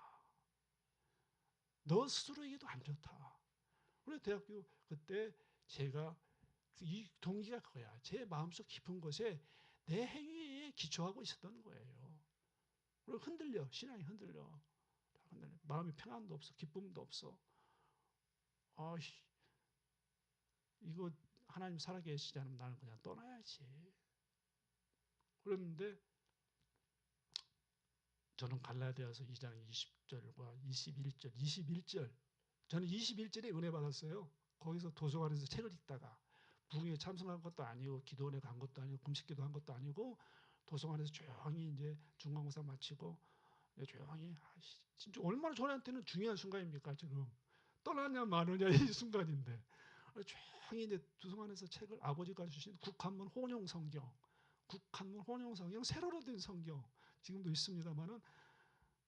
너 스스로에게도 안 좋다. 그래서 대학교 그때 제가 이 동기가 그거야. 제 마음속 깊은 곳에 내 행위에 기초하고 있었던 거예요. 그리고 신앙이 흔들려. 마음이 평안도 없어, 기쁨도 없어. 이거 하나님 살아계시지 않으면 나는 그냥 떠나야지. 그런데 저는 갈라디아서 2장 20절과 21절 저는 21절에 은혜 받았어요. 거기서 도서관에서 책을 읽다가 부흥에 참석한 것도 아니고 기도원에 간 것도 아니고 금식기도 한 것도 아니고 도서관에서 조용히 이제 중간고사 마치고 조용히 진짜 얼마나 저한테는 중요한 순간입니까 지금 떠나냐 마느냐 이 순간인데 조용히 이제 도서관에서 책을 아버지가 주신 국한문 혼용성경 세로로 된 성경 지금도 있습니다만은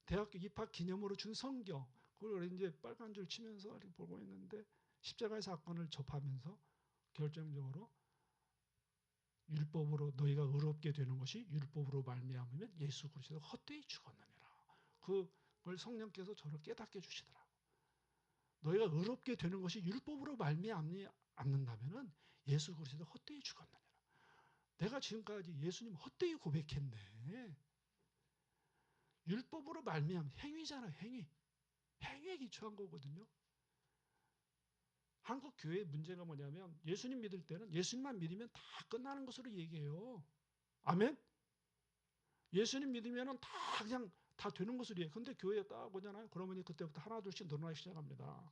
대학교 입학 기념으로 준 성경 그걸 이제 빨간 줄 치면서 이렇게 보고 있는데 십자가의 사건을 접하면서 결정적으로 율법으로 너희가 의롭게 되는 것이 율법으로 말미암으면 예수 그리스도가 헛되이 죽었느니라. 그걸 성령께서 저를 깨닫게 해주시더라고요. 너희가 의롭게 되는 것이 율법으로 말미암는다면은 예수 그리스도 헛되이 죽었느니라. 내가 지금까지 예수님 헛되이 고백했네. 율법으로 말미암 행위잖아, 행위. 행위에 기초한 거거든요. 한국 교회의 문제가 뭐냐면 예수님 믿을 때는 예수님만 믿으면 다 끝나는 것으로 얘기해요. 아멘? 예수님 믿으면 다 그냥 다 되는 것으로 얘기해요. 근데 교회에 딱 오잖아요. 그러면 그때부터 하나 둘씩 늘어나기 시작합니다.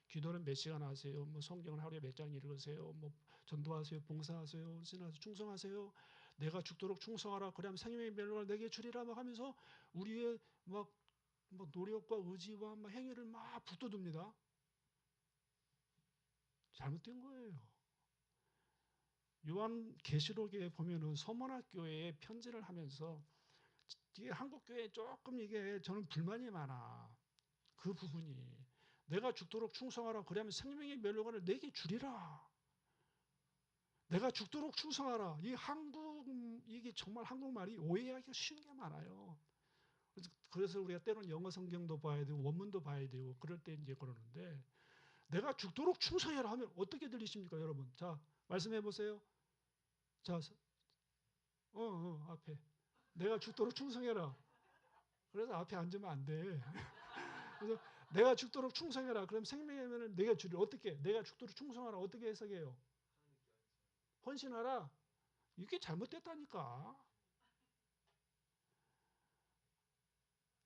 기도는 몇 시간 하세요? 뭐 성경은 하루에 몇 장 읽으세요? 뭐 전도하세요? 봉사하세요? 신하세요? 충성하세요? 내가 죽도록 충성하라. 그래야 생명의 멸류관을 내게 주리라 막 하면서 우리의 막 노력과 의지와 막 행위를 막 붙들듭니다. 잘못된 거예요. 요한계시록에 보면은 서머나 교회에 편지를 하면서 이게 한국 교회에 조금 이게 저는 불만이 많아. 그 부분이 내가 죽도록 충성하라. 그러면 생명의 멸류관을 내게 주리라. 내가 죽도록 충성하라. 이게 정말 한국말이 오해하기가 쉬운 게 많아요. 그래서 우리가 때로는 영어 성경도 봐야 되고 원문도 봐야 되고 그럴 때 이제 그러는데 내가 죽도록 충성해라 하면 어떻게 들리십니까, 여러분? 자, 말씀해 보세요. 자, 앞에. 내가 죽도록 충성해라. 그래서 앞에 앉으면 안 돼. 그래서 내가 죽도록 충성해라. 그럼 생명의 면을 내가 주리. 어떻게? 내가 죽도록 충성하라. 어떻게 해석해요? 헌신하라. 이게 잘못됐다니까.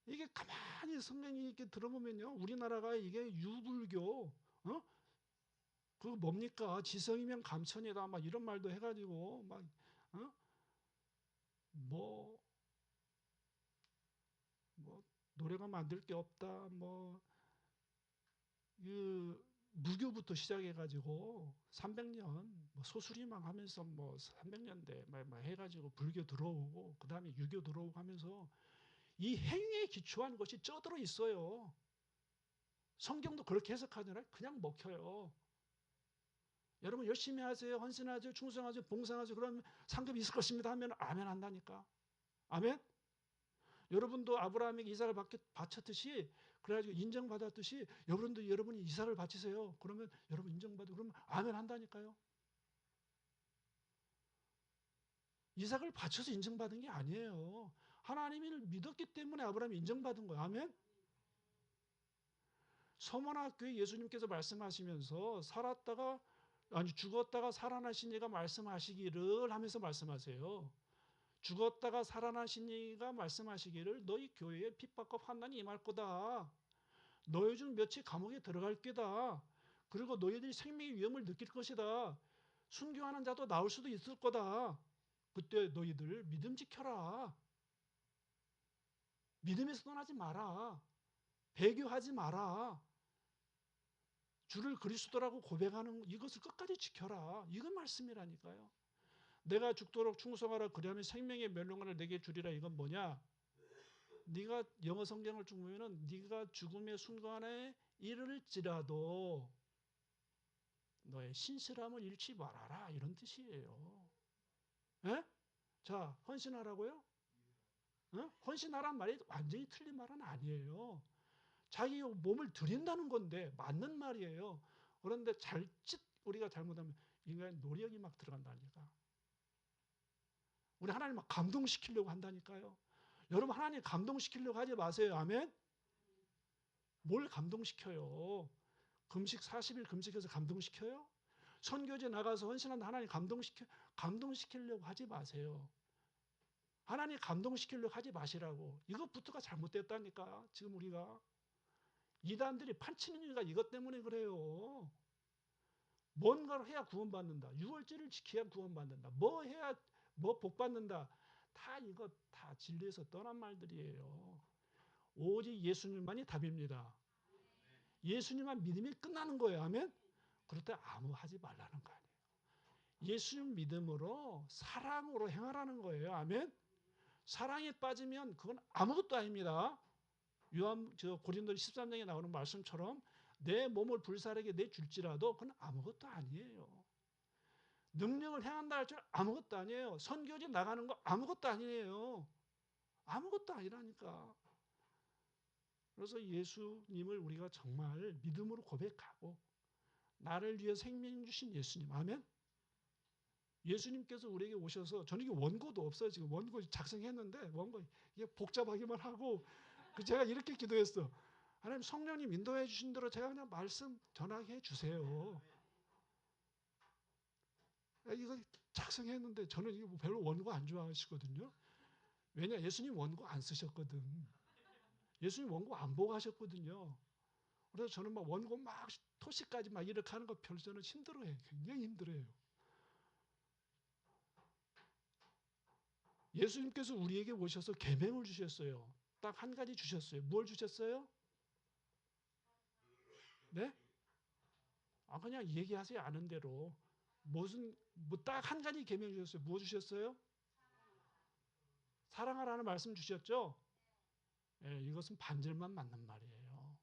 이게 가만히 성경이 이렇게 들어보면요. 우리나라가 이게 유불교, 그거 뭡니까? 지성이면 감천이다. 막 이런 말도 해가지고, 막, 어? 뭐, 노래가 만들 게 없다. 무교부터 시작해가지고 300년 소수리망 하면서 300년대 해가지고 불교 들어오고 그 다음에 유교 들어오고 하면서 이 행위에 기초한 것이 쩌들어 있어요. 성경도 그렇게 해석하잖아요. 그냥 먹혀요. 여러분 열심히 하세요. 헌신하세요. 충성하세요. 봉사하세요. 그러면 상급이 있을 것입니다 하면 아멘 한다니까. 아멘? 여러분도 아브라함에게 이삭을 바쳤듯이 그래가지고 인정받았듯이 여러분이 이삭을 바치세요. 그러면 여러분 인정받고 그러면 아멘 한다니까요. 이삭을 바쳐서 인정받은 게 아니에요. 하나님을 믿었기 때문에 아브라함이 인정받은 거예요. 아멘? 서문학교에 예수님께서 말씀하시면서 죽었다가 살아나신 이가 말씀하시기를 하면서 말씀하세요. 죽었다가 살아나신 이가 말씀하시기를 너희 교회에 핍박과 환난이 임할 거다. 너희 중 며칠 감옥에 들어갈 게다. 그리고 너희들이 생명의 위험을 느낄 것이다. 순교하는 자도 나올 수도 있을 거다. 그때 너희들 믿음 지켜라. 믿음에서 떠나지 마라. 배교하지 마라. 주를 그리스도라고 고백하는 이것을 끝까지 지켜라. 이건 말씀이라니까요. 내가 죽도록 충성하라. 그리하면 생명의 멸류관을 내게 주리라. 이건 뭐냐? 네가 영어 성경을 쭉 보면은 네가 죽음의 순간에 이를지라도 너의 신실함을 잃지 말아라. 이런 뜻이에요. 에? 자, 헌신하라고요? 헌신하란 말이 완전히 틀린 말은 아니에요. 자기 몸을 드린다는 건데 맞는 말이에요. 그런데 우리가 잘못하면 인간의 노력이 막 들어간다니까. 우리 하나님 막 감동시키려고 한다니까요. 여러분 하나님 감동시키려고 하지 마세요. 아멘? 뭘 감동시켜요? 금식 40일 금식해서 감동시켜요? 선교제 나가서 헌신한다 하나님 감동시키려고 하지 마세요. 하나님 감동시키려고 하지 마시라고. 이것부터가 잘못됐다니까. 지금 우리가. 이단들이 판치는 이유가 이것 때문에 그래요. 뭔가를 해야 구원받는다. 유월절을 지켜야 구원받는다. 뭐 해야 복받는다. 다 진리에서 떠난 말들이에요. 오직 예수님만이 답입니다. 예수님만 믿음이 끝나는 거예요. 아멘? 그럴 때 아무 하지 말라는 거 아니에요. 예수님 믿음으로 사랑으로 행하라는 거예요. 아멘? 사랑에 빠지면 그건 아무것도 아닙니다. 고린도 13장에 나오는 말씀처럼 내 몸을 불사르게 내줄지라도 그건 아무것도 아니에요. 능력을 행한다 할 줄 아무것도 아니에요. 선교지 나가는 거 아무것도 아니에요. 아무것도 아니라니까. 그래서 예수님을 우리가 정말 믿음으로 고백하고 나를 위해 생명 주신 예수님, 아멘. 예수님께서 우리에게 오셔서 저는 이게 원고도 없어요. 지금 원고 작성했는데 원고 이게 복잡하기만 하고 제가 이렇게 기도했어. 하나님 성령님 인도해 주신 대로 제가 그냥 말씀 전하게 해 주세요. 이거 작성했는데 저는 이거 별로 원고 안 좋아하시거든요. 왜냐 예수님 원고 안 쓰셨거든. 예수님 원고 안 보고 하셨거든요. 그래서 저는 막 원고 막 토시까지 막 이렇게 하는 거 별로 저는 힘들어해요. 굉장히 힘들어요. 예수님께서 우리에게 오셔서 계명을 주셨어요. 딱 한 가지 주셨어요. 뭘 주셨어요? 네? 그냥 얘기하세요. 아는 대로. 무슨 뭐 딱 한 가지 계명 주셨어요. 뭐 주셨어요? 사랑하라는 말씀 주셨죠? 예, 이것은 반절만 맞는 말이에요.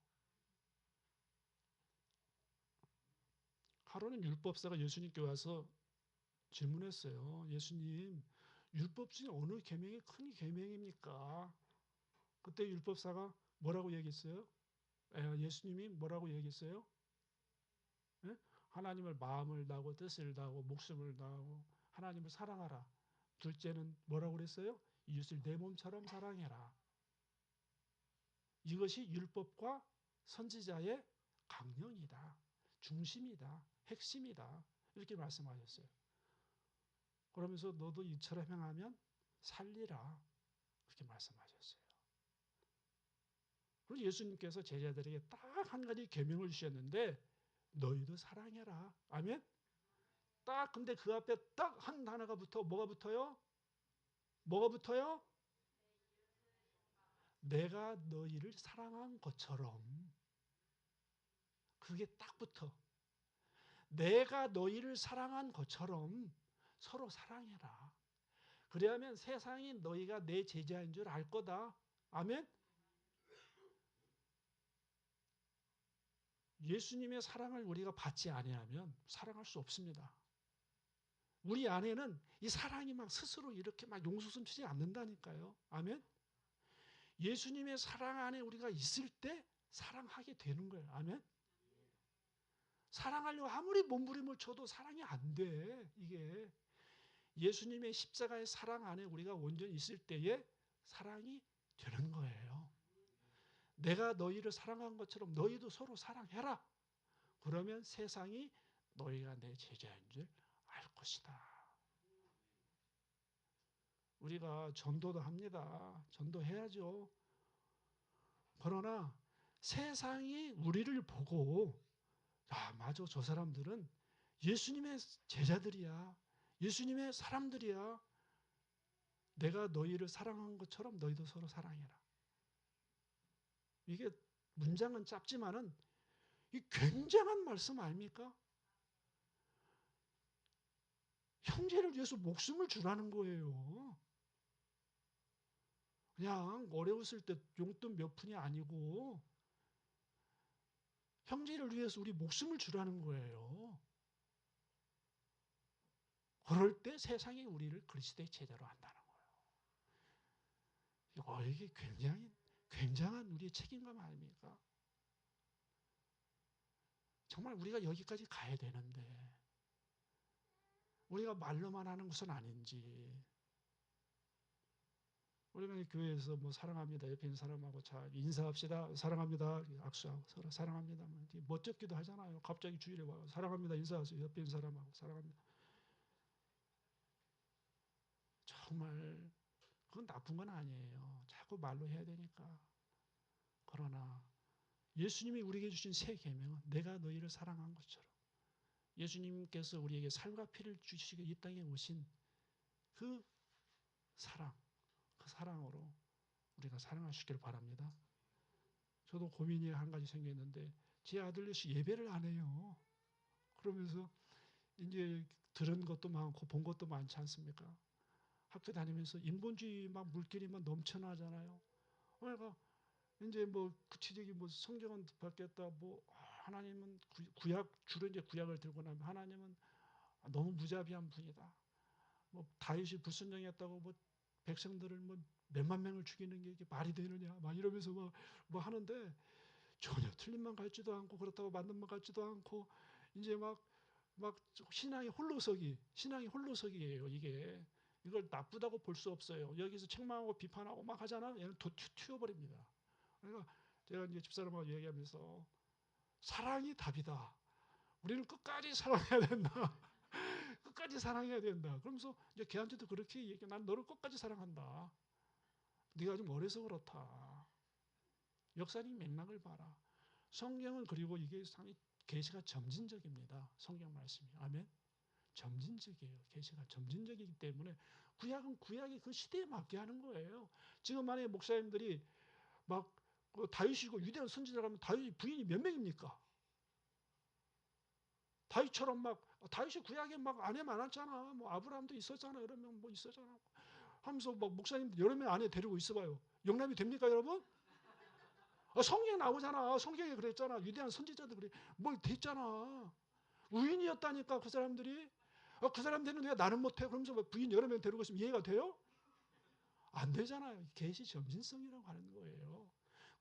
하루는 율법사가 예수님께 와서 질문했어요. 예수님, 율법 중에 어느 계명이 큰 계명입니까? 그때 율법사가 뭐라고 얘기했어요? 예수님이 뭐라고 얘기했어요? 예? 하나님을 마음을 다하고 뜻을 다하고 목숨을 다하고 하나님을 사랑하라. 둘째는 뭐라고 그랬어요? 이웃을 내 몸처럼 사랑해라. 이것이 율법과 선지자의 강령이다. 중심이다. 핵심이다. 이렇게 말씀하셨어요. 그러면서 너도 이처럼 행하면 살리라. 그렇게 말씀하셨어요. 그리고 예수님께서 제자들에게 딱 한 가지 계명을 주셨는데 너희도 사랑해라. 아멘? 딱 근데 그 앞에 딱 한 단어가 붙어. 뭐가 붙어요? 뭐가 붙어요? 내가 너희를 사랑한 것처럼. 그게 딱 붙어. 내가 너희를 사랑한 것처럼 서로 사랑해라. 그래야면 세상이 너희가 내 제자인 줄 알 거다. 아멘? 예수님의 사랑을 우리가 받지 아니하면 사랑할 수 없습니다. 우리 안에는 이 사랑이 막 스스로 이렇게 막 용솟음치지 않는다니까요. 아멘? 예수님의 사랑 안에 우리가 있을 때 사랑하게 되는 거예요. 아멘? 사랑하려고 아무리 몸부림을 쳐도 사랑이 안 돼. 이게 예수님의 십자가의 사랑 안에 우리가 온전히 있을 때에 사랑이 되는 거예요. 내가 너희를 사랑한 것처럼 너희도 서로 사랑해라. 그러면 세상이 너희가 내 제자인 줄 알 것이다. 우리가 전도도 합니다. 전도해야죠. 그러나 세상이 우리를 보고 맞아, 저 사람들은 예수님의 제자들이야. 예수님의 사람들이야. 내가 너희를 사랑한 것처럼 너희도 서로 사랑해라. 이게 문장은 짧지만은 이 굉장한 말씀 아닙니까? 형제를 위해서 목숨을 주라는 거예요. 그냥 어려웠을 때 용돈 몇 푼이 아니고 형제를 위해서 우리 목숨을 주라는 거예요. 그럴 때 세상이 우리를 그리스도의 제자로 한다는 거예요. 이게 굉장한 우리의 책임감 아닙니까? 정말 우리가 여기까지 가야 되는데 우리가 말로만 하는 것은 아닌지. 우리가 교회에서 뭐 사랑합니다. 옆에 있는 사람하고 잘 인사합시다. 사랑합니다. 악수하고 서로 사랑합니다. 멋쩍기도 하잖아요. 갑자기 주일에 와요. 사랑합니다. 인사하세요. 옆에 있는 사람하고 사랑합니다. 정말 그건 나쁜 건 아니에요. 자꾸 말로 해야 되니까. 그러나 예수님이 우리에게 주신 새 계명은 내가 너희를 사랑한 것처럼 예수님께서 우리에게 살과 피를 주시고 이 땅에 오신 그 사랑, 그 사랑으로 우리가 사랑하시길 바랍니다. 저도 고민이 한 가지 생겼는데 제 아들이 예배를 안 해요. 그러면서 이제 들은 것도 많고 본 것도 많지 않습니까? 학교 다니면서 인본주의 막 물길이 막 넘쳐나잖아요. 그러니까 이제 뭐 구체적인 뭐 성경은 받겠다, 뭐 하나님은 구약 주로 이제 구약을 들고 나면 하나님은 너무 무자비한 분이다. 뭐 다윗이 불순종했다고 뭐 백성들을 뭐 몇만 명을 죽이는 게 이게 말이 되느냐 막 이러면서 뭐 하는데 전혀 틀린 말 같지도 않고 그렇다고 맞는 말 같지도 않고 이제 막 신앙의 홀로서기예요. 이걸 나쁘다고 볼 수 없어요. 여기서 책망하고 비판하고 막 하잖아. 얘는 튀어버립니다. 그러니까 제가 이제 집사람하고 얘기하면서 사랑이 답이다. 우리는 끝까지 사랑해야 된다. 끝까지 사랑해야 된다. 그러면서 이제 걔한테도 그렇게 얘기해. 난 너를 끝까지 사랑한다. 네가 좀 어려서 그렇다. 역사적 맥락을 봐라. 성경은 그리고 이게 상당히 계시가 점진적입니다. 성경 말씀이. 아멘. 점진적이에요. 계시가 점진적이기 때문에 구약은 구약이 그 시대에 맞게 하는 거예요. 지금 만약에 목사님들이 막 다윗이고 위대한 선지자라고 하면 다윗 부인이 몇 명입니까? 다윗처럼 다윗이 구약에 막 아내 많았잖아. 뭐 아브라함도 있었잖아. 이러면 뭐 있었잖아. 하면서 막 목사님들 여러 명 아내 데리고 있어봐요. 용납이 됩니까, 여러분? 성경에 나오잖아. 성경에 그랬잖아. 위대한 선지자들 그래. 뭐 됐잖아. 우인이었다니까 그 사람들이. 그 사람들은 왜 나는 못해? 그러면서 부인 여러 명 데리고 있으면 이해가 돼요? 안 되잖아요. 계시 점진성이라고 하는 거예요.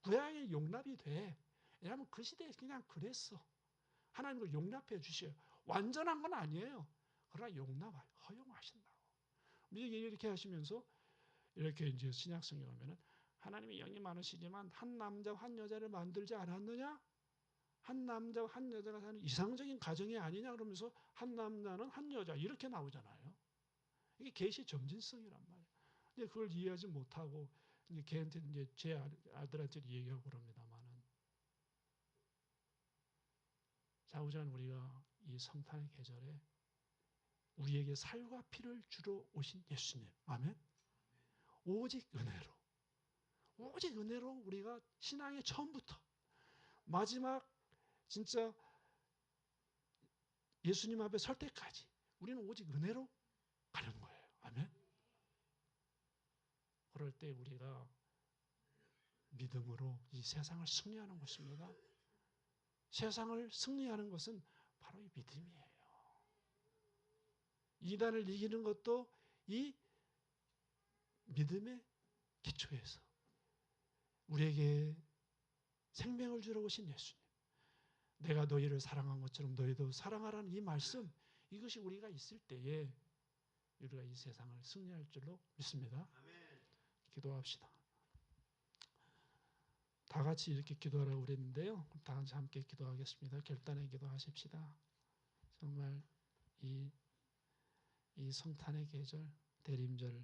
구약에 용납이 돼. 왜냐하면 그 시대에 그냥 그랬어. 하나님을 용납해 주셔요. 완전한 건 아니에요. 그러나 허용하신다고. 이렇게 하시면서 이렇게 이제 신약성경에 오면은 하나님이 영이 많으시지만 한 남자와 한 여자를 만들지 않았느냐? 한 남자와 한 여자가 사는 이상적인 가정이 아니냐 그러면서 한 남자는 한 여자 이렇게 나오잖아요. 이게 계시 점진성이란 말이에요. 근데 그걸 이해하지 못하고 이제 걔한테 이제 제 아들한테 얘기하고 그럽니다만은 자우전 우리가 이 성탄의 계절에 우리에게 살과 피를 주러 오신 예수님, 아멘. 오직 은혜로 우리가 신앙의 처음부터 마지막 진짜 예수님 앞에 설 때까지 우리는 오직 은혜로 가는 거예요. 아멘. 그럴 때 우리가 믿음으로 이 세상을 승리하는 것입니다. 세상을 승리하는 것은 바로 이 믿음이에요. 이단을 이기는 것도 이 믿음의 기초에서 우리에게 생명을 주러 오신 예수님, 내가 너희를 사랑한 것처럼 너희도 사랑하라는 이 말씀, 이것이 우리가 있을 때에 우리가 이 세상을 승리할 줄로 믿습니다. 기도합시다. 다 같이 이렇게 기도하라고 그랬는데요. 다 같이 함께 기도하겠습니다. 결단의 기도하십시다. 정말 이 성탄의 계절, 대림절,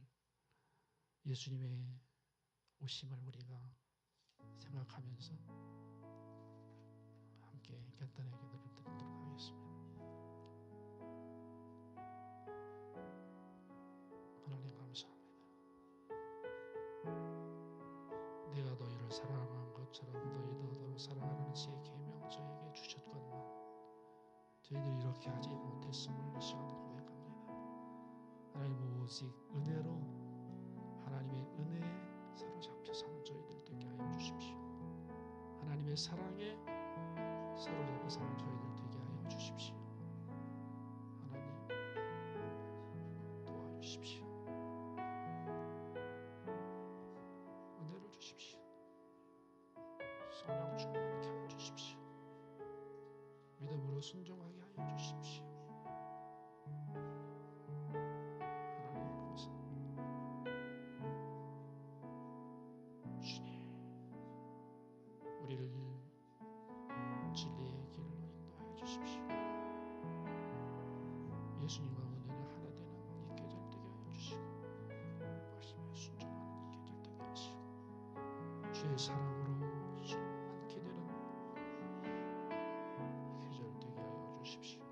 예수님의 오심을 우리가 생각하면서 함께 결단의 기도를 드리도록 하겠습니다. 하나님 감사합니다. 내가 너희를 사랑한 것처럼 너희도 너를 사랑하라는 새 계명 저에게 주셨건만 저희들이 이렇게 하지 못했음을 이 시간 고백합니다. 하나님 오직 은혜로 하나님의 은혜에 사로잡혀 사는 저희들 되게 하여 주십시오. 하나님의 사랑에 사로잡혀 사는 저희들 되게 하여 주십시오. 하나님 도와주십시오. 은혜를 주십시오. 성령 충만케 하여 주십시오. 믿음으로 순종하게 하여 주십시오. 하나님 감사. 주님, 우리를 진리의 길로 인도하여 주십시오. 예수님과 은혜는 하나 되는 이 계절 되게 하여 주시고 말씀에 순종하는 이 계절 되게 하시고 주의 사랑으로 충만케 되는 이 계절 되게 하여 주십시오.